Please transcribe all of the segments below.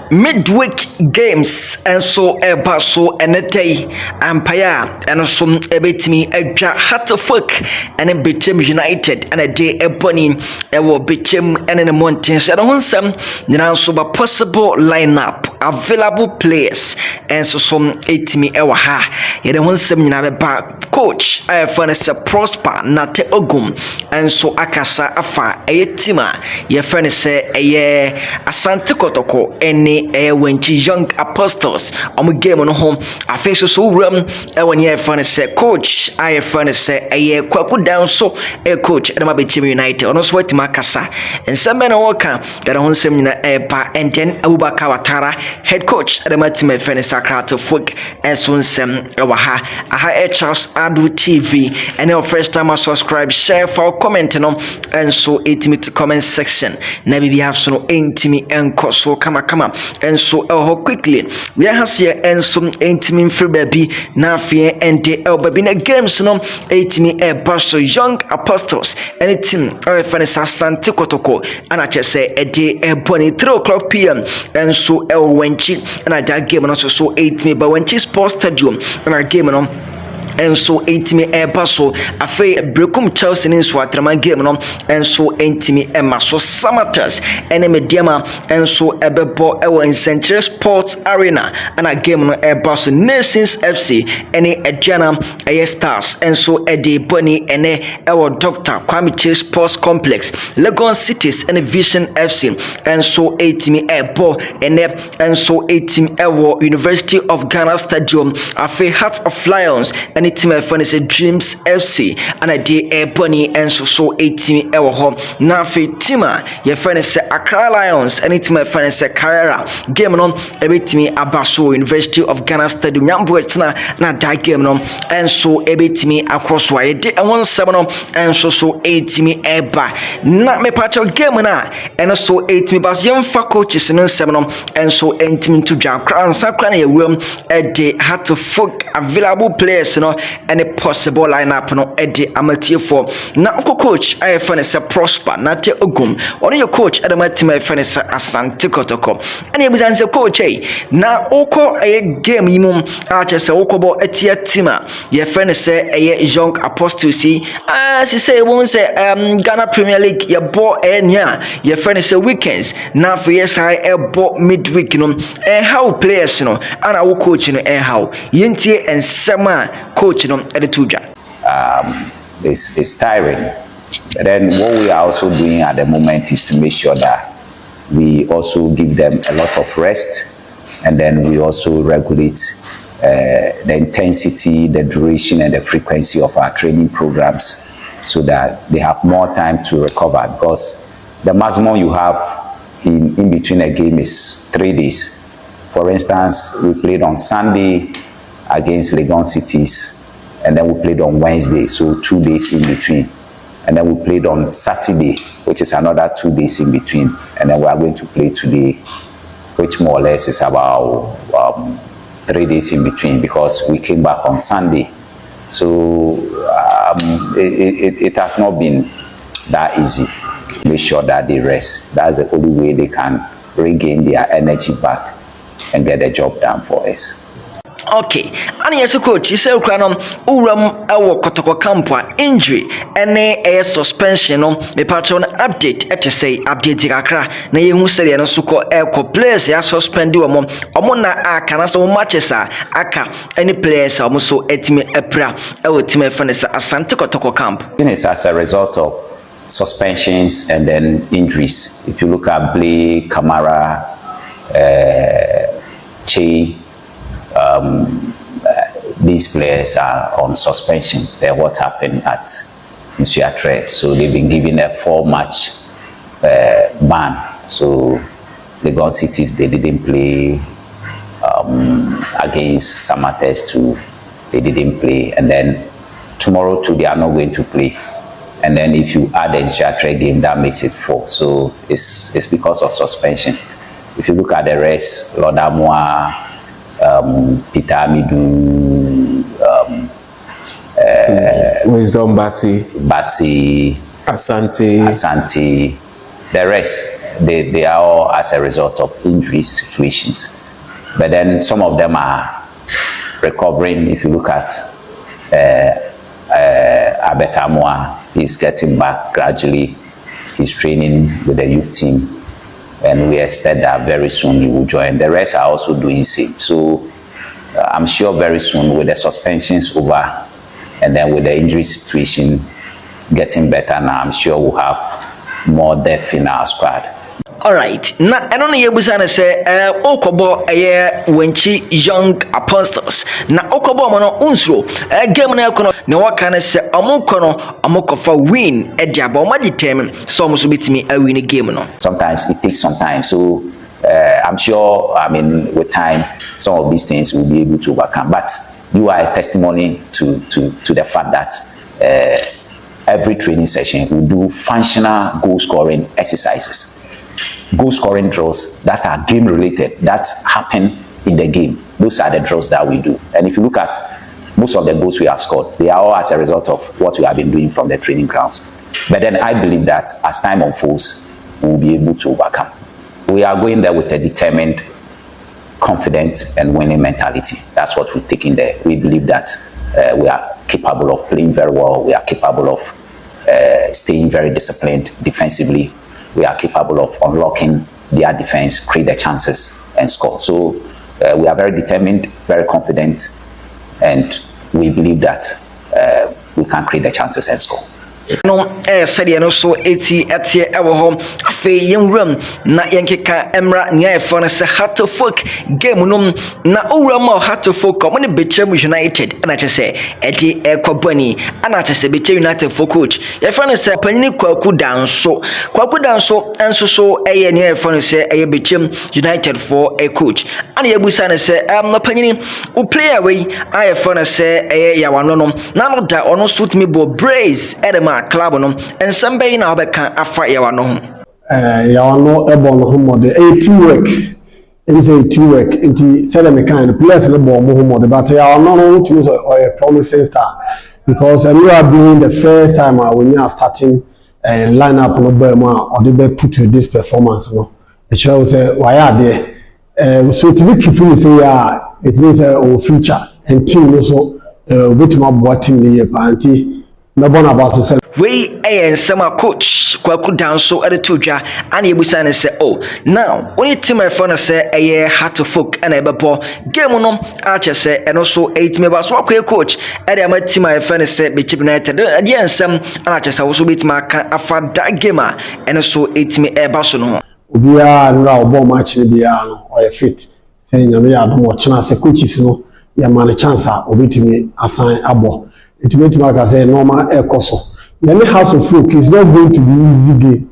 Midweek games and so baso and a day empire and some ebetimi edra Hatterfuck and a Bechem United and a day a bunny a will Bechem and in the mountains and on some the possible lineup available players and so some 80 ewaha yet on some back coach I furnish a prosper nate ogum and so akasa afa a tima ye furnish a ASANTE Kotoko any wenchi young apostles game on home I face so when you furnish coach I furnish a kwaku down so a coach and my Bechem United on sweat makasa and some men worker that on some and then Abubakar Watara head coach at the Matime Fenisakra to Fug and soon sem Awaha Aha Charles Adu TV and your first time I subscribe share for commenting on and so intimate to comment section maybe we have so intimate and so kama and so quickly we are here and some intimate free baby na fear and the baby na games no 80 a pastor young apostles and it team ASANTE Kotoko and I just say a day a 3 p.m. and so wenchi and I that game and also so 80 but when she sports stadium and our game on and so 80 baso afe Bechem Chelsea in Swatraman game no and so 80 so Samatas and mediama and so ebebo in Central Sports Arena and a game no baso Nations FC and Adriana Stars and so Eddie Bunny and our Dr. Kwame Chase Sports Complex Legon Cities and Vision FC and so 80 and so 80 University of Ghana Stadium afe Heart of Lions and team furnish Dreams FC and a day bunny and so 18 home na fe tima ye furnish Accra Lions and team furnish Carrera game on ebetimi abaso University of Ghana Stadium yamboetina na that game no and so ebetimi across why de won 7 and so 18 eba na me patch game na and so 18 bas yemfa coaches no 7 and so 18 to jam crown sakra na ye room e de Hatterfuck available players no any possible lineup no edi amatie for na coach I furnish prosper nate ogum on your coach adama team I furnish ASANTE Kotoko and you bizanse coach na oko a game yimum a chese okobo etia team ye furnish a young apostles as you say won say Ghana Premier League ye ball enya ye furnish weekends na for yes I ball midweek no and how players no and our coach no and how yentie and sema coach it's tiring. But then what we are also doing at the moment is to make sure that we also give them a lot of rest, and then we also regulate the intensity, the duration, and the frequency of our training programs so that they have more time to recover, because the maximum you have in between a game is 3 days. For instance, we played on Sunday against Legon Cities, and then we played on Wednesday, so 2 days in between, and then we played on Saturday, which is another 2 days in between, and then we are going to play today, which more or less is about 3 days in between, because we came back on Sunday. So it has not been that easy. Make sure that they rest. That's the only way they can regain their energy back and get the job done for us. Okay, and yes, coach, you say, Cranom, Uram, our Kotoko Campa injury, and a suspension on the patron update, at say, update Accra, na you say, and also call air players, ya suspend you among Omona Aka, so matches Aka, any players almost so etime epra, our team furnace ASANTE Kotoko camp. It's as a result of suspensions and then injuries. If you look at Blake, Kamara, Che, these players are on suspension. They're what happened at Nsuatre. So they've been given a 4-match ban. So the Legon Cities, they didn't play against Samates too. They didn't play, and then tomorrow too they are not going to play. And then if you add the Jacre game, that makes it 4. So it's because of suspension. If you look at the rest, Lodamwa, Peter Amidu, Wisdom Bassi, Asante, the rest, they are all as a result of injury situations. But then some of them are recovering. If you look at Abetamwa, he's getting back gradually. He's training with the youth team, and we expect that very soon he will join. The rest are also doing same. So I'm sure very soon, with the suspensions over and then with the injury situation getting better now, I'm sure we'll have more depth in our squad. Alright, na eno na yebusa na se okobo wenchi young apostles na okobo mo no unsuro game na ekono ne waka na se omokono omokofa win e dia ba o determine so mo so betimi a win game no. Sometimes it takes some time, so I'm sure, I mean, with time some of these things will be able to overcome, but you are a testimony to the fact that every training session we do functional goal scoring exercises, goal scoring drills that are game related, that happen in the game. Those are the drills that we do. And if you look at most of the goals we have scored, they are all as a result of what we have been doing from the training grounds. But then I believe that as time unfolds, we will be able to overcome. We are going there with a determined, confident and winning mentality. That's what we're taking there. We believe that we are capable of playing very well. We are capable of staying very disciplined defensively. We are capable of unlocking their defense, create the chances and score. So we are very determined, very confident, and we believe that we can create the chances and score. No said no so eti etie ewo ho afi yenwuram na yenkeka emra nya efo no se Heart Folk game no na owuram o Heart Folk o ne Bechem United na che se edi ekobani ana che se Bechem United for coach ye fa no se panini Kwaku Danso enso so eye nya efo no se eye Bechem United for a coach ana ye busa no se no panini o player we ayefo no se eye yawano no na no da ono suit me bo brace edema club no and somebody na obeka afa yawa no yawano ebo no homo de teamwork it is a teamwork into said me kind players le bo mo homo de but yawano no to use a promising star because we are doing the first time when you are starting lineup no be mo or they put to this performance no it shows why are there so to be keeping say it means our future and team also with my board team the party no bona about to we sama coach Kwaku Danso edetodwa ana ebusa ne se oh now only team e for no se Heart Folk ana ebebo game no ache se eno so 8 member so akwa coach ede ama team e for no se Bechem United ade ensem ana ache se wo so betima aka afa da game a eno so 8 me e ba so no obia nra obo match ni bia no o fit say nyame ya do mo chena se coaches no ya man chance a obetimi asan abo it make say normal ekoso. The House of Folk is not going to be easy game.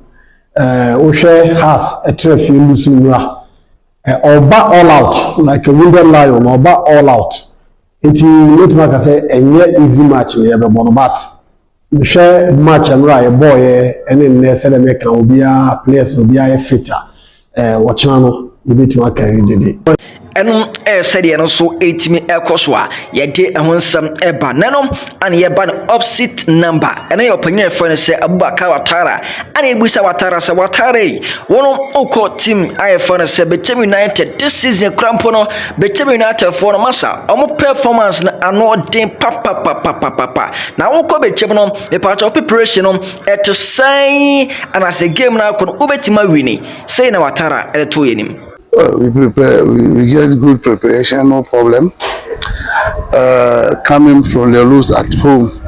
Oshe has a trophy losing or back all out like a wounded lion or back all out. It make say a easy match in every but we share match and right boy and then they say make will be a players will be a fitter. Watch now you need to carry the day. Eno said no so 8 me ekoso a ye de ehonsam eba nanom ana ye ba no opposite number ena ye opanya efo ne se Abubakar Watara ana ebusa Watara se Watara wono oko team ayefo ne se Bechem United this season crampo no Bechem United for no masa omo performance na ano den papa na woko Bechem no me part of preparation no eto sai ana se game na ko no obetima wini say na Watara eto yenim. We prepare, we get good preparation, no problem. Coming from the rules at home,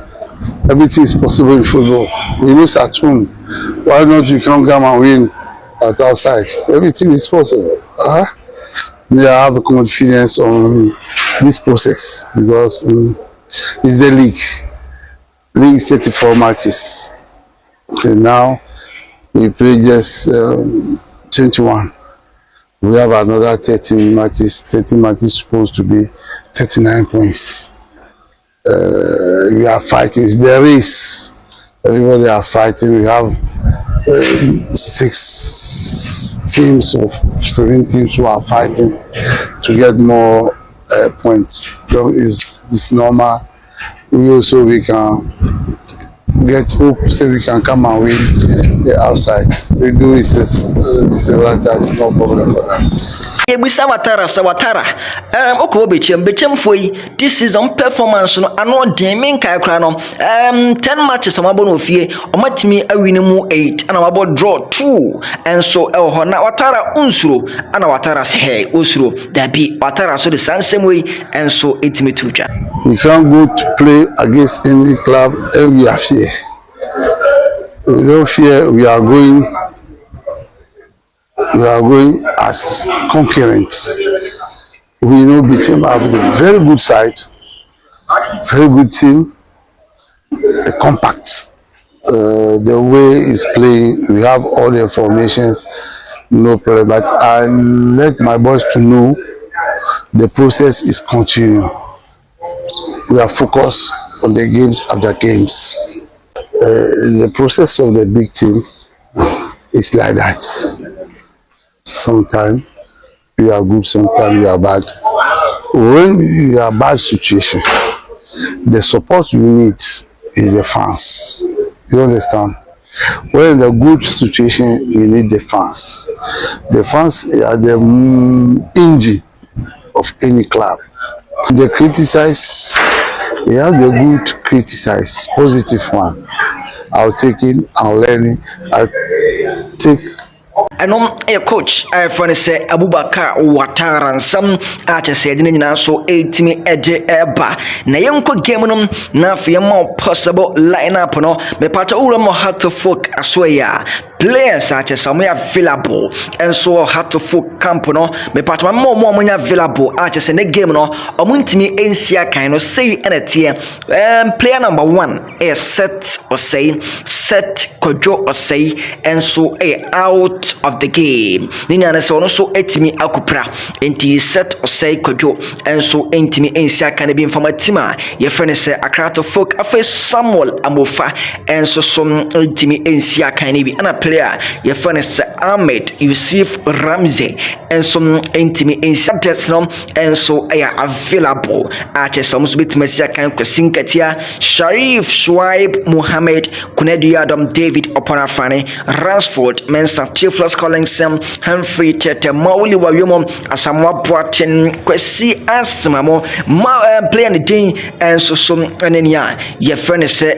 everything is possible in football. We lose at home, why not you come and win at outside? Everything is possible. I have confidence on this process because it's the league. League is 34 matches. Okay, now we play just 21. We have another 30 matches. 30 matches supposed to be 39 points. We are fighting. It's the race. Everybody are fighting. We have 6 teams or 7 teams who are fighting to get more points. So it's normal. We can get hope so we can come and win the outside. We do it several times, no problem for that. Ebisa watara okwo Bechem foi this season performance no ano den min kai kra no 10 matches amabo no fie omatimi awini mu 8 ana wabo draw 2 and so ho na watara unsuro ana watara se hey usuro dabi watara so the sansem way and so etimi tuja. We can't go to play against any club and we are fear. We don't fear, we are going as concurrents. We know Bechem have a very good side, very good team, a compact. The way it's playing, we have all the formations, no problem. But I let my boys to know the process is continuing. We are focused on the games after games. The process of the big team is like that. Sometimes we are good, sometimes we are bad. When you are bad situation, the support you need is the fans. You understand? When in a good situation, you need the fans. The fans are the engine of any club. They criticize, we have the good criticize, positive one. I'll take it, I'll learn it, I'll take. Anom coach for say Abubakar Watara nsam ache se de nyina so etimi eje eba na yenko game no na afia more possible lineup no me pacha ura mo hat to folk asweya players ache some available and so hat to folk camp no me pacha more available ache se ne game no omuntimi ensia kan no say enetie player number 1 is set or say set Kojo or say and so out of the game. Nina na so no so etimi akupra enti set or say Kojo and so entimi ensia kan be informatima ye friend say akrato folk afa Samuel Amofa and so some entimi ensia kan be ana player ye friend say Ahmed Yusuf Ramsey and some entimi ensia that's no and so available at some bit mesia kan kwasinkatia Sharif Shuaib Muhammad Kunedu Adam David Opanafane Ransford Mensa Chiefless Collinsem Humphrey Tete Mauli Wayomo Asamoah Boateng Kwesi Asmamo playing the day and so some anenia your friend say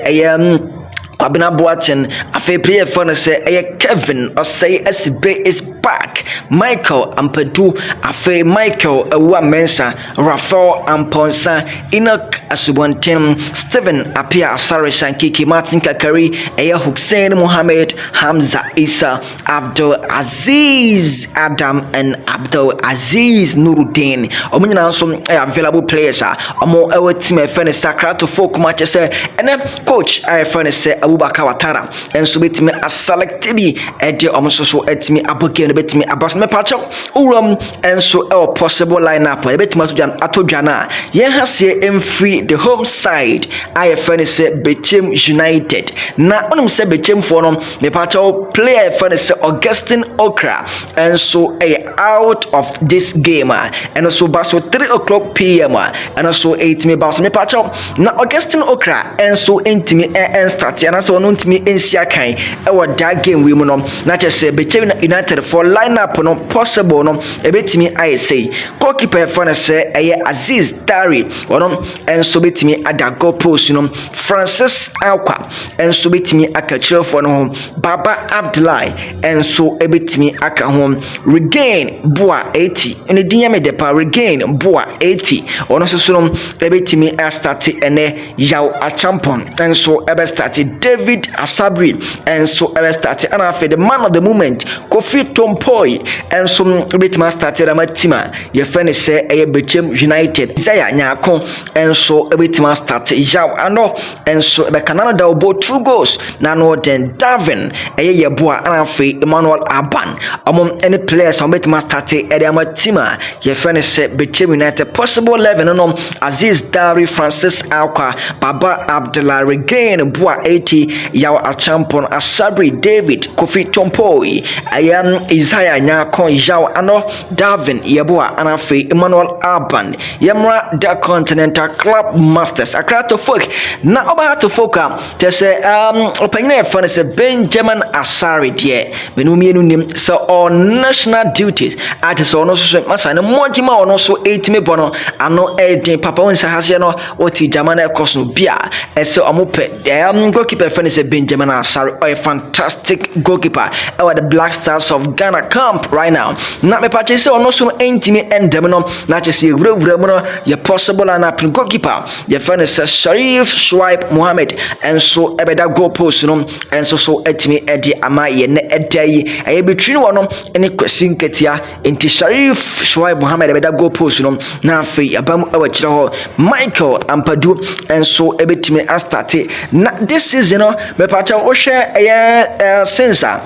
Kwabena Boateng afe player for say Kevin or say SB is back. Michael Ampedu afe Michael Ewa Mensa Rafael Amponsa Enoch Asubonten Stephen Apia Asare Shankiki Martin Kakari Hussein Mohammed Hamza Isa Abdul Aziz Adam and Abdul Aziz Nuruddin omunyina so available players omo ewe team efene Sakrato folk matches and coach efene say Abubakar Watara and so betimi a selected ede omososo etimi aboge no betimi abas me pacho uram and so possible lineup betimi atodwana ye hasie emfree the home side ifn say Bechem United na onum say Bechem for no me pacho player ifn say Augustine Okra and so out of this game and so baso 3:00 p.m. and so 8 me baso me pacho na Augustine Okra and so intimi and start and so no ntimi ensia kan that game we mu no na che say Bechem United for lineup no possible no ebetimi I say goalkeeper for say Aziz Dari ono and so betimi ada goal post no Francis Akwa and so betimi akachiro for no Baba Abdullahi and so ebetimi aka home regain boa 80 ene dinya me depa regain boa 80 ono so no ebetimi start ene yaw a champion and so ebe start David Asabri and so ebe start and after the man of the moment Kofi Tompoi boy enso betima started ama team a ye friend say Bechem United Isaiah Nyako enso betima start yaw ano enso be kanana da obo 2 goals na no den Darwin yeboa anafe Emmanuel Aban any players on betima start ama team a ye friend say Bechem United possible 11 no Aziz Dari Francis Alka Baba Abdullah Regain Bua 80 yaw Achampon Asabri David Kofi Tompoi Isaiah Nyako yaw ano Darwin yeboa anafe Emmanuel Aban Yamra da Continental Club Masters Akrato folk na oba to foka te say opanyina fane say Benjamin Asari die menumienu nim so on national duties at so no so masa na mojima ono so 8 me bono ano edin papa won sa hase no oti jamana ekoso bia ese omope goalkeeper fane say Benjamin Asari a fantastic goalkeeper the Black Stars of Ghana camp right now na me pache say ono so entimi endem no na che say wura no ye possible and up goalkeeper ye fane say Sharif Shuaib Mohammed and so ebeda goal post no and so etimi edi ama ye ne edai e between wono ene kwasin ketia enti Sharif Shuaib Mohammed ebeda goal post no na afi abam awachira ho Michael Ampadu and so ebetimi astarte na this season no me pacha wo hwe sensor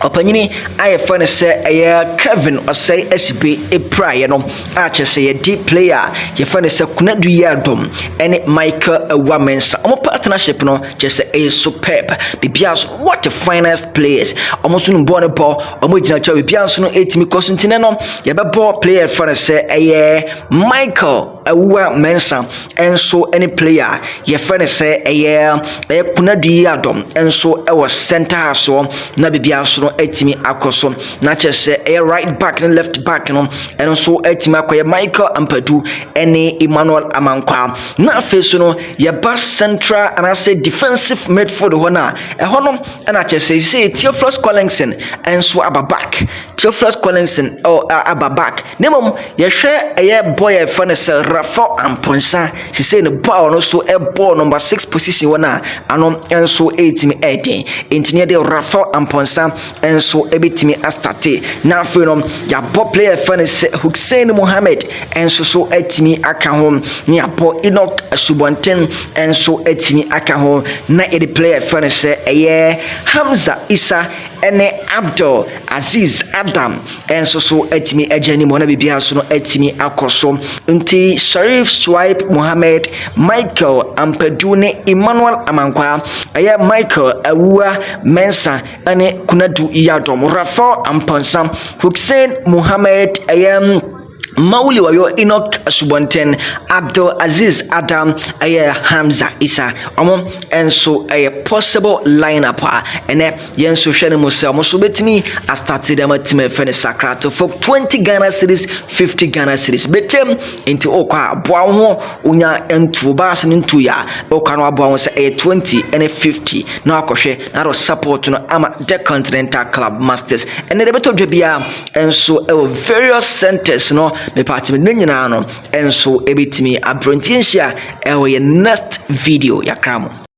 opanyini ayefane say Kevin osay SB Epraye no ache say deep player yefane say Kunadu Yadom and Michael Wamensa partnership no just say superb bibias what the finest players almost no born ball omogina cha bibias no etimi kosintine no yebebo player fane say Michael Wamensa and so any player yefane say Kunadu Yadom and so was center so na bibias no etimi akoso na chese right back and left back no and so etimi akoye Michael Ampadu ene Emmanuel Amankwa na face no ye back central and I say defensive midfield hona no and I chese say Theophilus Collinson and so back Theophilus Collinson back nemom ye hwe boy fane say Rafa Amponsa she say no ball no so ball number 6 position hona ano and so etimi eden intine de Rafa Amponsa and so ebitimi astate na afenom ya bo player fane Hussein Mohammed and so etimi aka home ni abo Enoch Subonten and so etimi aka home na edi player fane Hamza Isa ene Abdul Aziz Adam and so etimi ejani mo na bibia so no etimi akoso nti Sharif Shuaib Mohammed Michael Ampadu ne Emmanuel Amankwa Michael Awua Mensa ane Kunadu Yadom Rafa Amponsa Hussein Mohammed Mauli wayo Enoch Subonten Abdul Aziz Adam Hamza Isa and so a possible lineup and yen so hwene mo se mo so betimi I started them team fene Sakrato for 20 Ghana cedis 50 Ghana cedis Bechem into okwa aboa ho unya entu baas ntu ya okwa no aboa ho se 20 and 50 na akohwe na ro support no ama the Continental Club Masters and the beto dwebia and so various centers no me party me nyina no enso ebetimi abrontienhia ye next video yakramo